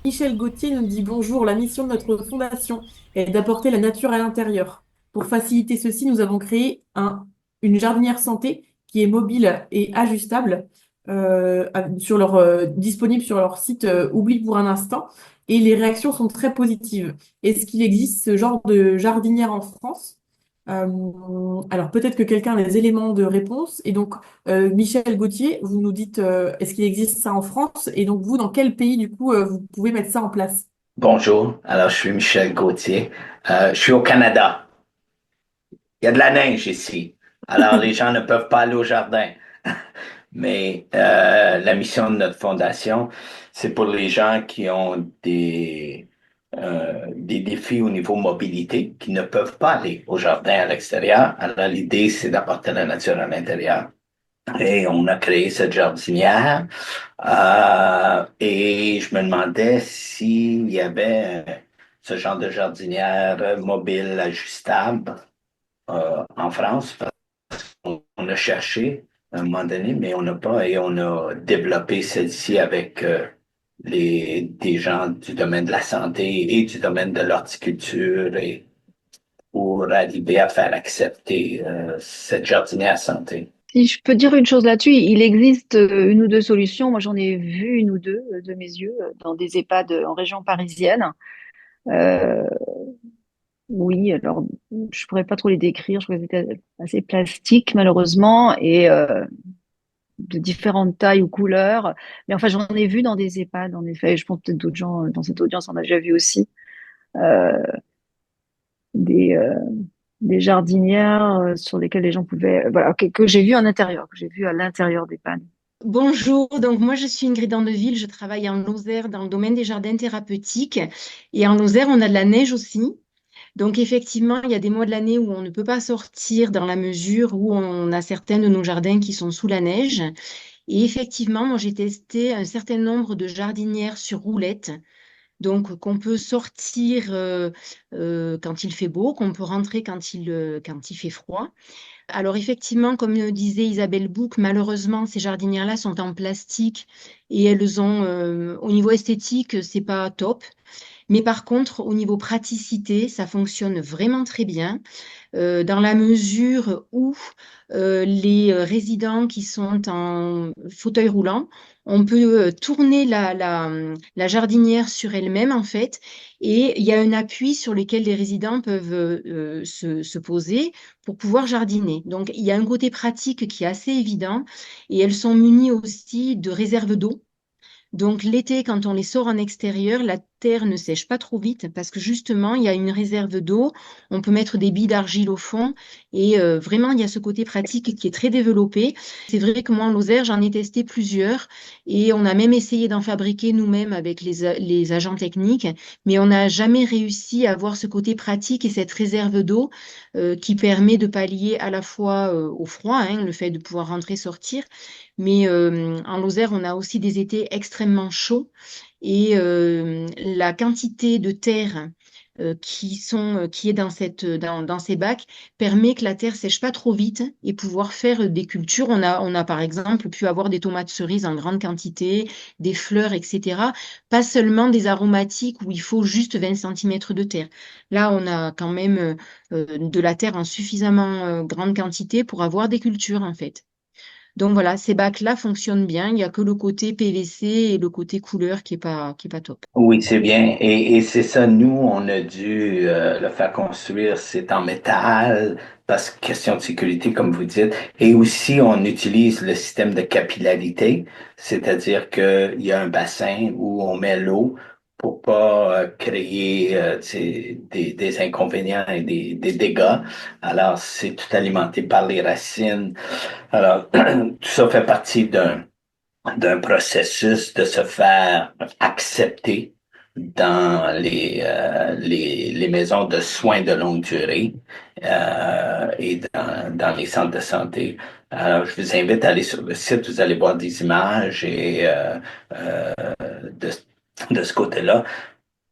Speaker 4: Michel Gauthier nous dit bonjour, la mission de notre fondation est d'apporter la nature à l'intérieur. Pour faciliter ceci, nous avons créé une jardinière santé qui est mobile et ajustable, disponible sur leur site Oublie pour un instant. Et les réactions sont très positives. Est-ce qu'il existe ce genre de jardinière en France? Alors peut-être que quelqu'un a des éléments de réponse. Et donc, Michel Gauthier, vous nous dites, est-ce qu'il existe ça en France? Et donc, vous, dans quel pays, du coup, vous pouvez mettre ça en place?
Speaker 6: Bonjour, alors je suis Michel Gauthier. Je suis au Canada. Il y a de la neige ici. Alors les gens ne peuvent pas aller au jardin. Mais la mission de notre fondation, c'est pour les gens qui ont des défis au niveau mobilité, qui ne peuvent pas aller au jardin à l'extérieur. Alors l'idée, c'est d'apporter la nature à l'intérieur. Et on a créé cette jardinière. Et je me demandais s'il y avait ce genre de jardinière mobile ajustable en France. Parce qu'on a cherché à un moment donné, mais on n'a pas. Et on a développé celle-ci avec des gens du domaine de la santé et du domaine de l'horticulture et pour arriver à faire accepter cette jardinière santé.
Speaker 1: Si je peux dire une chose là-dessus, il existe une ou deux solutions. Moi, j'en ai vu une ou deux de mes yeux dans des EHPAD en région parisienne. Euh, oui, alors je pourrais pas trop les décrire. Je crois qu'elles étaient assez plastiques malheureusement et de différentes tailles ou couleurs. Mais enfin, j'en ai vu dans des EHPAD en effet. Et je pense peut-être d'autres gens dans cette audience en a déjà vu aussi euh, des des jardinières sur lesquelles les gens pouvaient, voilà, que j'ai vu en intérieur, que j'ai vu à l'intérieur des pannes.
Speaker 7: Bonjour, donc moi je suis Ingrid Andeville, je travaille en Lozère dans le domaine des jardins thérapeutiques et en Lozère on a de la neige aussi. Donc effectivement il y a des mois de l'année où on ne peut pas sortir dans la mesure où on a certains de nos jardins qui sont sous la neige. Et effectivement moi j'ai testé un certain nombre de jardinières sur roulettes. Donc, qu'on peut sortir quand il fait beau, qu'on peut rentrer quand il fait froid. Alors effectivement, comme disait Isabelle Bouc, malheureusement, ces jardinières-là sont en plastique et elles ont, au niveau esthétique, c'est pas top. Mais par contre, au niveau praticité, ça fonctionne vraiment très bien, dans la mesure où les résidents qui sont en fauteuil roulant, on peut tourner la jardinière sur elle-même, en fait, et il y a un appui sur lequel les résidents peuvent se poser pour pouvoir jardiner. Donc, il y a un côté pratique qui est assez évident, et elles sont munies aussi de réserves d'eau. Donc l'été, quand on les sort en extérieur, la terre ne sèche pas trop vite parce que justement, il y a une réserve d'eau. On peut mettre des billes d'argile au fond et vraiment, il y a ce côté pratique qui est très développé. C'est vrai que moi, en Lozère, j'en ai testé plusieurs et on a même essayé d'en fabriquer nous-mêmes avec les agents techniques, mais on n'a jamais réussi à avoir ce côté pratique et cette réserve d'eau qui permet de pallier à la fois au froid, hein, le fait de pouvoir rentrer, sortir, mais en Lozère, on a aussi des étés extrêmement chauds et la quantité de terre qui est dans ces bacs permet que la terre sèche pas trop vite et pouvoir faire des cultures. On a par exemple pu avoir des tomates cerises en grande quantité, des fleurs, etc. Pas seulement des aromatiques où il faut juste 20 centimètres de terre. Là, on a quand même de la terre en suffisamment grande quantité pour avoir des cultures en fait. Donc voilà, ces bacs-là fonctionnent bien. Il n'y a que le côté PVC et le côté couleur qui est pas top.
Speaker 6: Oui, c'est bien. Et c'est ça, nous, on a dû le faire construire, c'est en métal, parce que question de sécurité, comme vous dites. Et aussi, on utilise le système de capillarité, c'est-à-dire qu'il y a un bassin où on met l'eau pour pas créer tu sais, des inconvénients et des dégâts. Alors, c'est tout alimenté par les racines. Alors, tout ça fait partie d'un processus de se faire accepter dans les maisons de soins de longue durée et dans les centres de santé. Alors, je vous invite à aller sur le site, vous allez voir des images et euh, de, de ce côté-là.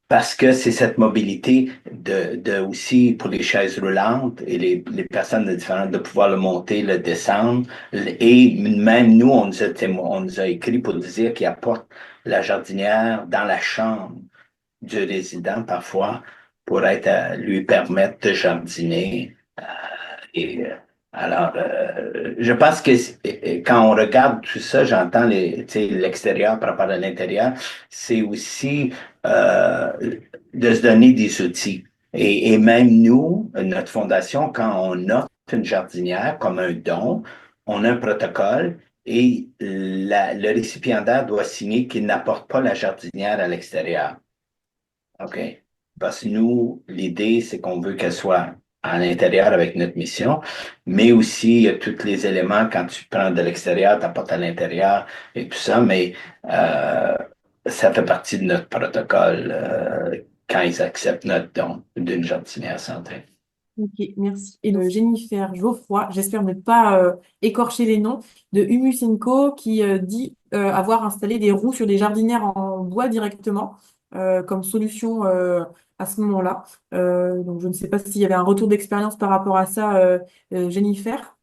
Speaker 6: Parce que c'est cette mobilité de aussi pour les chaises roulantes et les personnes différentes de pouvoir le monter, le descendre. Et même nous, on nous a écrit pour dire qu'il apporte la jardinière dans la chambre du résident parfois pour lui permettre de jardiner. Et alors, je pense que quand on regarde tout ça, j'entends tu sais, l'extérieur par rapport à l'intérieur, c'est aussi euh, de se donner des outils. Et même nous, notre fondation, quand on offre une jardinière comme un don, on a un protocole et le récipiendaire doit signer qu'il n'apporte pas la jardinière à l'extérieur. OK? Parce que nous, l'idée, c'est qu'on veut qu'elle soit à l'intérieur avec notre mission, mais aussi, il y a tous les éléments, quand tu prends de l'extérieur, tu apportes à l'intérieur et tout ça, mais euh, ça fait partie de notre protocole quand ils acceptent notre don d'une jardinière santé.
Speaker 4: Ok, merci. Et donc, Jennifer Geoffroy, j'espère ne pas écorcher les noms, de Humus Co. qui dit avoir installé des roues sur des jardinières en bois directement comme solution à ce moment-là. Donc, je ne sais pas s'il y avait un retour d'expérience par rapport à ça, Jennifer.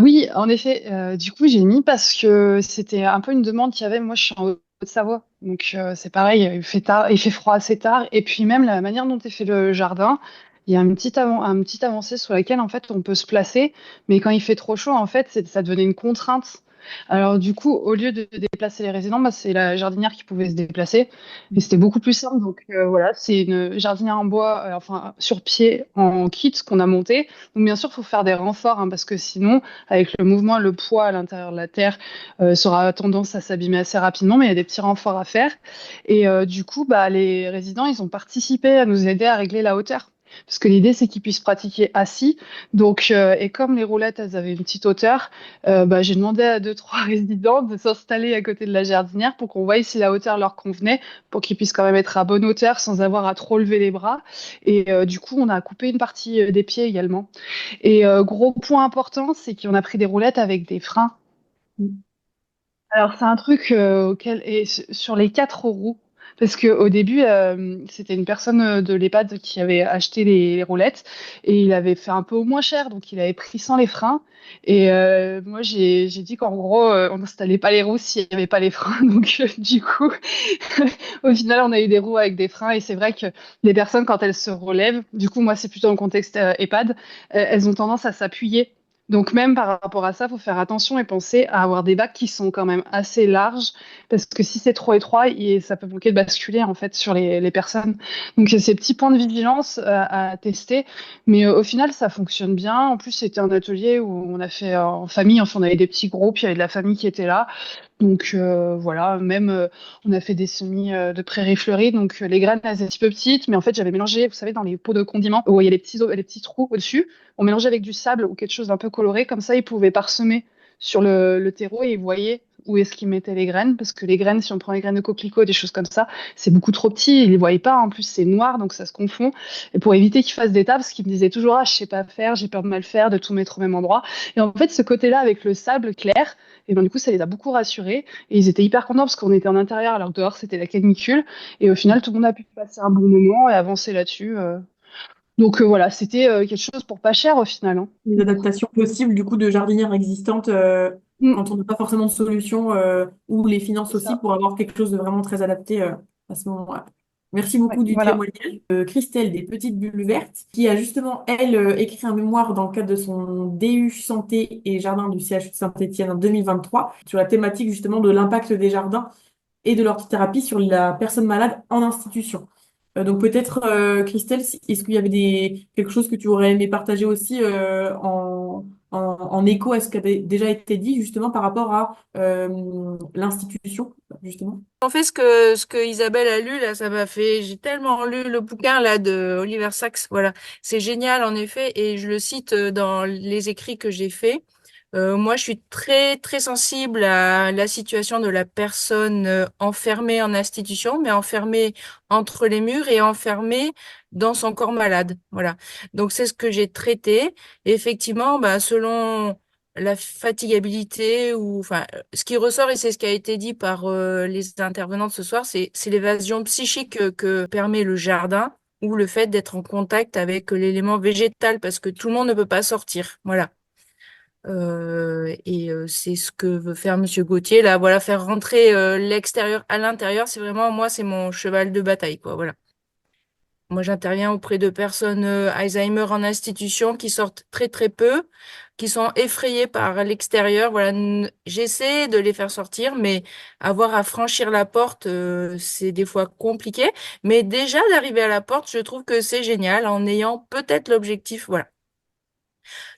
Speaker 8: Oui, en effet. Du coup, j'ai mis parce que c'était un peu une demande qu'il y avait. Moi, je suis en Haute-Savoie, donc c'est pareil. Il fait tard, il fait froid assez tard. Et puis même la manière dont est fait le jardin, il y a une petite un petit avancée sur laquelle en fait on peut se placer. Mais quand il fait trop chaud, en fait, ça devenait une contrainte. Alors du coup, au lieu de déplacer les résidents, bah, c'est la jardinière qui pouvait se déplacer. Et c'était beaucoup plus simple. Donc voilà, c'est une jardinière en bois, enfin sur pied, en kit qu'on a monté. Donc bien sûr, il faut faire des renforts, hein, parce que sinon, avec le mouvement, le poids à l'intérieur de la terre, ça aura tendance à s'abîmer assez rapidement, mais il y a des petits renforts à faire. Et du coup, bah, les résidents, ils ont participé à nous aider à régler la hauteur. Parce que l'idée, c'est qu'ils puissent pratiquer assis. Donc, et comme les roulettes, elles avaient une petite hauteur, bah, j'ai demandé à deux, trois résidents de s'installer à côté de la jardinière pour qu'on voie si la hauteur leur convenait, pour qu'ils puissent quand même être à bonne hauteur sans avoir à trop lever les bras. Et du coup, on a coupé une partie des pieds également. Et gros point important, c'est qu'on a pris des roulettes avec des freins. Alors, c'est un truc auquel, et sur les quatre roues, parce que au début, c'était une personne de l'EHPAD qui avait acheté les roulettes et il avait fait un peu au moins cher, donc il avait pris sans les freins. Et moi, j'ai dit qu'en gros, on n'installait pas les roues s'il n'y avait pas les freins. Donc, du coup, au final, on a eu des roues avec des freins. Et c'est vrai que les personnes, quand elles se relèvent, du coup, moi, c'est plutôt en contexte EHPAD, elles ont tendance à s'appuyer. Donc même par rapport à ça, il faut faire attention et penser à avoir des bacs qui sont quand même assez larges, parce que si c'est trop étroit, ça peut bloquer de basculer en fait sur les personnes. Donc il y a ces petits points de vigilance à tester, mais au final ça fonctionne bien. En plus c'était un atelier où on a fait en famille, enfin on avait des petits groupes, il y avait de la famille qui était là. Donc voilà, même on a fait des semis de prairies fleuries, donc les graines elles étaient un petit peu petites, mais en fait j'avais mélangé, vous savez, dans les pots de condiments où il y a les petits trous au-dessus, on mélangeait avec du sable ou quelque chose d'un peu coloré, comme ça ils pouvaient parsemer sur le terreau et ils voyaient où est-ce qu'ils mettaient les graines, parce que les graines, si on prend les graines de coquelicot, des choses comme ça, c'est beaucoup trop petit, ils les voyaient pas, en plus c'est noir, donc ça se confond. Et pour éviter qu'ils fassent des tas, parce qu'ils me disaient toujours, ah, je sais pas faire, j'ai peur de mal faire, de tout mettre au même endroit. Et en fait, ce côté-là, avec le sable clair, et ben du coup, ça les a beaucoup rassurés. Et ils étaient hyper contents parce qu'on était en intérieur, alors que dehors, c'était la canicule. Et au final, tout le monde a pu passer un bon moment et avancer là-dessus. Donc voilà, c'était quelque chose pour pas cher au final, hein.
Speaker 4: Les adaptations possibles du coup de jardinières existantes
Speaker 8: Mm,
Speaker 4: quand on n'a pas forcément de solution ou les finances
Speaker 8: c'est
Speaker 4: aussi
Speaker 8: ça.
Speaker 4: pour avoir quelque chose de vraiment très adapté à ce moment-là. Merci
Speaker 9: Ouais,
Speaker 4: beaucoup du
Speaker 9: voilà.
Speaker 4: témoignage. Christelle des Petites Bulles Vertes, qui a justement, elle, écrit un mémoire dans le cadre de son DU Santé et Jardin du CHU de Saint-Étienne en 2023 sur la thématique justement de l'impact des jardins et de l'orthithérapie sur la personne malade en institution. Donc peut-être, Christelle, est-ce qu'il y avait quelque chose que tu aurais aimé partager aussi en écho à ce qui avait déjà été dit justement par rapport à l'institution, justement?
Speaker 10: En fait, ce que Isabelle a lu, là, ça m'a fait, j'ai tellement lu le bouquin, là, de Oliver Sacks. Voilà. C'est génial, en effet, et je le cite dans les écrits que j'ai faits. Moi, je suis très, très sensible à la situation de la personne enfermée en institution, mais enfermée entre les murs et enfermée dans son corps malade. Voilà. Donc, c'est ce que j'ai traité. Et effectivement, bah, selon la fatigabilité ou, enfin, ce qui ressort, et c'est ce qui a été dit par les intervenantes ce soir, c'est l'évasion psychique que permet le jardin ou le fait d'être en contact avec l'élément végétal, parce que tout le monde ne peut pas sortir. Voilà. C'est ce que veut faire Monsieur Gauthier là. Voilà, faire rentrer l'extérieur à l'intérieur, c'est vraiment moi, c'est mon cheval de bataille, quoi. Voilà. Moi, j'interviens auprès de personnes Alzheimer en institution qui sortent très très peu, qui sont effrayées par l'extérieur. Voilà, j'essaie de les faire sortir, mais avoir à franchir la porte, c'est des fois compliqué. Mais déjà d'arriver à la porte, je trouve que c'est génial en ayant peut-être l'objectif. Voilà.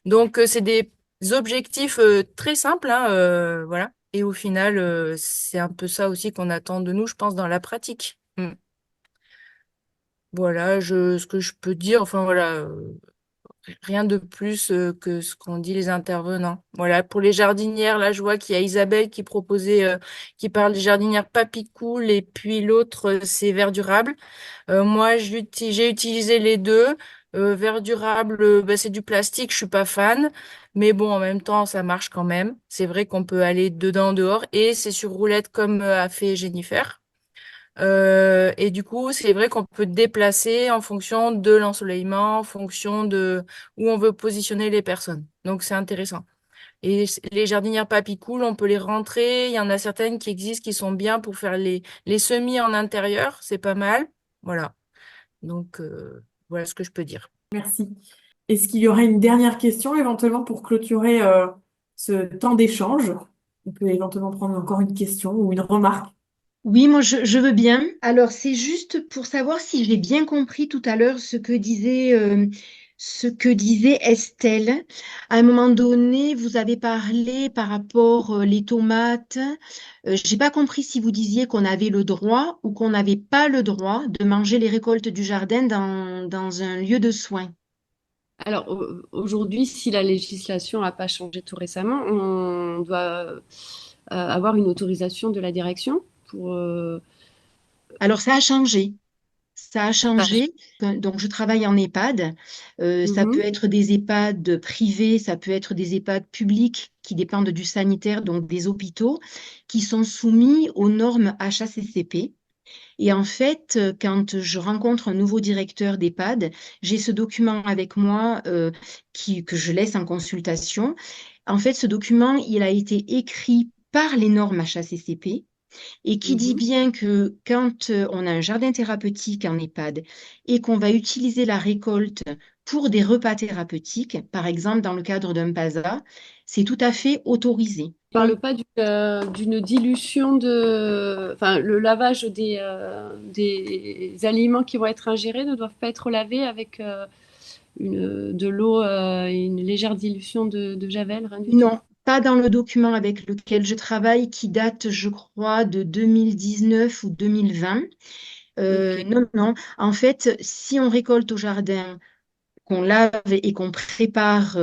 Speaker 10: Donc, c'est des objectifs très simples, hein, voilà. Et au final, c'est un peu ça aussi qu'on attend de nous, je pense, dans la pratique. Voilà, ce que je peux dire, enfin voilà, rien de plus que ce qu'ont dit les intervenants. Voilà, pour les jardinières, là, je vois qu'il y a Isabelle qui proposait, qui parle des jardinières papy cool, et puis l'autre, c'est verdurable. Moi, j'ai utilisé les deux. Verre durable, bah, c'est du plastique, je suis pas fan. Mais bon, en même temps, ça marche quand même. C'est vrai qu'on peut aller dedans, dehors. Et c'est sur roulette comme a fait Jennifer. Et du coup, c'est vrai qu'on peut déplacer en fonction de l'ensoleillement, en fonction de où on veut positionner les personnes. Donc, c'est intéressant. Et les jardinières papy cool, on peut les rentrer. Il y en a certaines qui existent qui sont bien pour faire les semis en intérieur. C'est pas mal. Voilà. Donc, voilà ce que je peux dire.
Speaker 4: Merci. Est-ce qu'il y aurait une dernière question éventuellement pour clôturer ce temps d'échange? On peut éventuellement prendre encore une question ou une remarque.
Speaker 7: Oui, moi je veux bien. Alors c'est juste pour savoir si j'ai bien compris tout à l'heure ce que disait Estelle. À un moment donné, vous avez parlé par rapport les tomates. J'ai pas compris si vous disiez qu'on avait le droit ou qu'on n'avait pas le droit de manger les récoltes du jardin dans un lieu de soins.
Speaker 3: Alors aujourd'hui, si la législation n'a pas changé tout récemment, on doit avoir une autorisation de la direction pour.
Speaker 7: Alors ça a changé. Ça a
Speaker 3: Ah,
Speaker 7: changé. Donc, je travaille en EHPAD. Ça peut
Speaker 3: mhm.
Speaker 7: être des EHPAD privés, ça peut être des EHPAD publics qui dépendent du sanitaire, donc des hôpitaux, qui sont soumis aux normes HACCP. Et en fait, quand je rencontre un nouveau directeur d'EHPAD, j'ai ce document avec moi que je laisse en consultation. En fait, ce document, il a été écrit par les normes HACCP et qui dit
Speaker 3: Mhm.
Speaker 7: bien que quand on a un jardin thérapeutique en EHPAD et qu'on va utiliser la récolte pour des repas thérapeutiques, par exemple dans le cadre d'un PASA, c'est tout à fait autorisé.
Speaker 3: Je parle pas d'une dilution enfin, le lavage des aliments qui vont être ingérés ne doivent pas être lavés avec de l'eau et une légère dilution de javel, rien du tout.
Speaker 7: Non, pas dans le document avec lequel je travaille qui date, je crois, de 2019 ou 2020.
Speaker 3: Ok.
Speaker 7: Non, non. En fait, si on récolte au jardin, qu'on lave et qu'on prépare,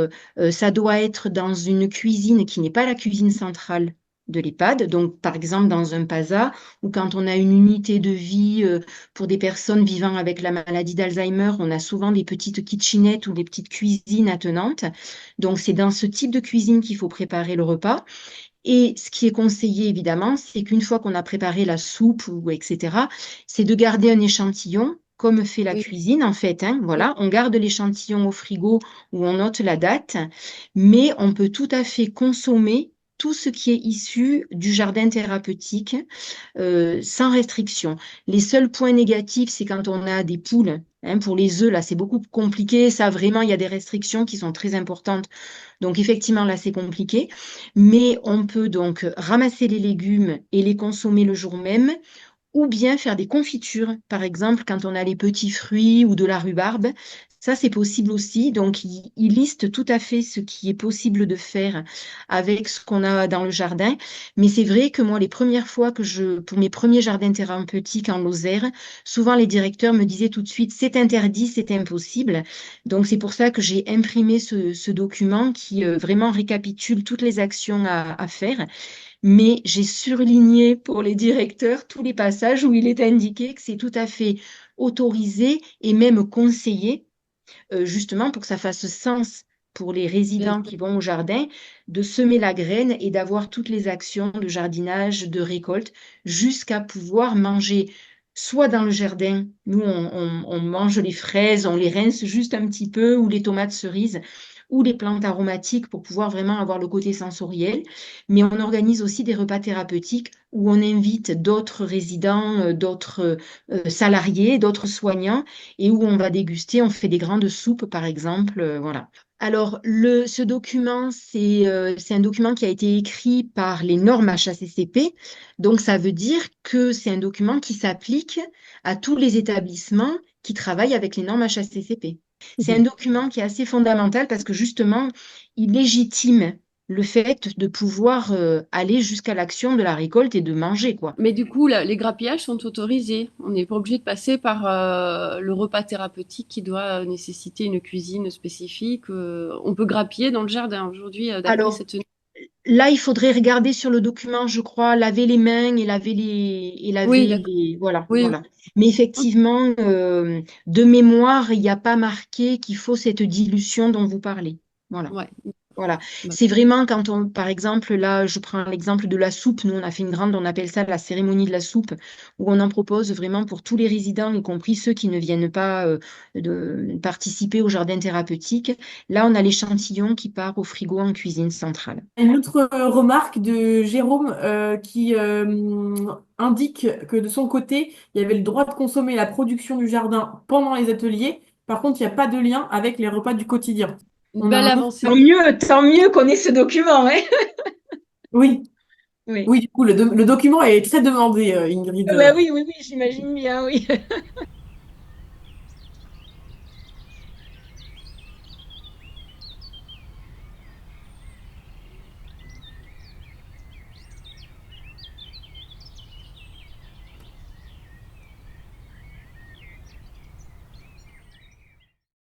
Speaker 7: ça doit être dans une cuisine qui n'est pas la cuisine centrale de l'EHPAD, donc par exemple dans un PASA ou quand on a une unité de vie pour des personnes vivant avec la maladie d'Alzheimer, on a souvent des petites kitchenettes ou des petites cuisines attenantes. Donc c'est dans ce type de cuisine qu'il faut préparer le repas. Et ce qui est conseillé, évidemment, c'est qu'une fois qu'on a préparé la soupe ou etc., c'est de garder un échantillon, comme fait la
Speaker 3: Oui,
Speaker 7: cuisine, en fait, hein,
Speaker 3: oui.
Speaker 7: voilà, on garde l'échantillon au frigo où on note la date, mais on peut tout à fait consommer tout ce qui est issu du jardin thérapeutique sans restriction. Les seuls points négatifs, c'est quand on a des poules. Hein, pour les œufs, là, c'est beaucoup plus compliqué. Ça, vraiment, il y a des restrictions qui sont très importantes. Donc, effectivement, là, c'est compliqué. Mais on peut donc ramasser les légumes et les consommer le jour même, ou bien faire des confitures, par exemple, quand on a les petits fruits ou de la rhubarbe. Ça, c'est possible aussi. Donc, il liste tout à fait ce qui est possible de faire avec ce qu'on a dans le jardin. Mais c'est vrai que moi, les premières fois pour mes premiers jardins thérapeutiques en Lozère, souvent les directeurs me disaient tout de suite, c'est interdit, c'est impossible. Donc, c'est pour ça que j'ai imprimé ce document qui vraiment récapitule toutes les actions à faire. Mais j'ai surligné pour les directeurs tous les passages où il est indiqué que c'est tout à fait autorisé et même conseillé, justement pour que ça fasse sens pour les
Speaker 3: Bien
Speaker 7: résidents
Speaker 3: sûr.
Speaker 7: qui vont au jardin, de semer la graine et d'avoir toutes les actions de jardinage, de récolte, jusqu'à pouvoir manger. Soit dans le jardin, nous on mange les fraises, on les rince juste un petit peu, ou les tomates cerises, ou les plantes aromatiques pour pouvoir vraiment avoir le côté sensoriel. Mais on organise aussi des repas thérapeutiques où on invite d'autres résidents, d'autres salariés, d'autres soignants, et où on va déguster, on fait des grandes soupes par exemple, voilà. Alors, ce document, c'est un document qui a été écrit par les normes HACCP. Donc, ça veut dire que c'est un document qui s'applique à tous les établissements qui travaillent avec les normes HACCP. C'est un document qui est assez fondamental parce que justement, il légitime le fait de pouvoir aller jusqu'à l'action de la récolte et de manger, quoi.
Speaker 3: Mais du coup, les grappillages sont autorisés. On n'est pas obligé de passer par le repas thérapeutique qui doit nécessiter une cuisine spécifique. On peut grappiller dans le jardin aujourd'hui, d'après
Speaker 7: Alors,
Speaker 3: cette...
Speaker 7: là, il faudrait regarder sur le document, je crois, laver les mains et
Speaker 3: Oui,
Speaker 7: laver
Speaker 3: d'accord.
Speaker 7: voilà,
Speaker 3: Oui,
Speaker 7: voilà. Mais effectivement, de mémoire, il n'y a pas marqué qu'il faut cette dilution dont vous parlez. Voilà.
Speaker 3: ouais.
Speaker 7: Voilà.
Speaker 3: Bah,
Speaker 7: C'est vraiment quand par exemple, là, je prends l'exemple de la soupe. Nous, on a fait une grande, on appelle ça la cérémonie de la soupe, où on en propose vraiment pour tous les résidents, y compris ceux qui ne viennent pas de participer au jardin thérapeutique. Là, on a l'échantillon qui part au frigo en cuisine centrale.
Speaker 4: Une autre remarque de Jérôme qui indique que de son côté, il y avait le droit de consommer la production du jardin pendant les ateliers. Par contre, il n'y a pas de lien avec les repas du quotidien.
Speaker 3: une
Speaker 4: On a
Speaker 3: belle
Speaker 4: un autre...
Speaker 3: avancée.
Speaker 7: Tant mieux qu'on ait ce document, hein.
Speaker 4: Oui,
Speaker 7: Oui.
Speaker 4: oui, du coup, le document est très demandé, Ingrid.
Speaker 7: Bah oui, oui, oui, j'imagine bien, oui.